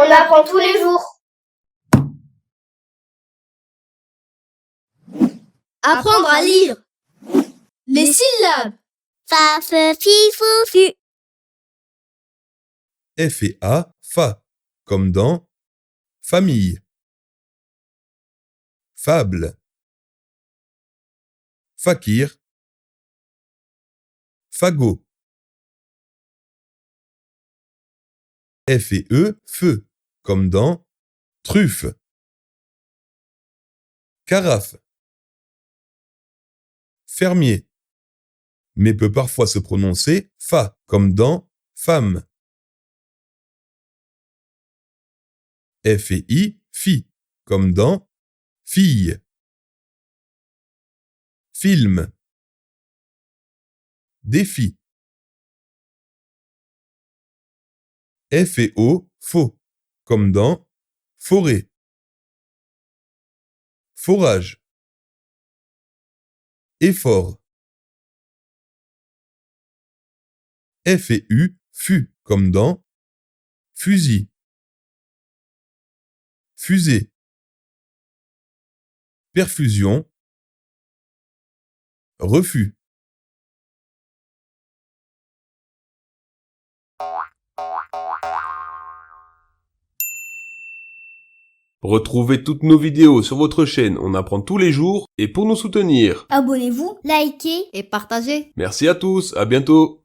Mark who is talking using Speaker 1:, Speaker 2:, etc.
Speaker 1: On apprend tous les jours.
Speaker 2: Apprendre à lire. Les syllabes.
Speaker 3: Fa, fe, fi, fou, fu.
Speaker 4: F et A, fa, comme dans famille. Fable. Fakir. Fagot. F et E, feu, comme dans truffe. Carafe. Fermier, mais peut parfois se prononcer fa, comme dans femme. F et I, fi, comme dans fille. Film. Défi. F et O, faux, comme dans forêt. Forage. Effort. F et U, fut, comme dans fusil. Fusée. Perfusion. Refus.
Speaker 5: Retrouvez toutes nos vidéos sur votre chaîne On apprend tous les jours et pour nous soutenir.
Speaker 2: Abonnez-vous
Speaker 3: Likez.
Speaker 2: et partagez.
Speaker 5: Merci à tous, à bientôt.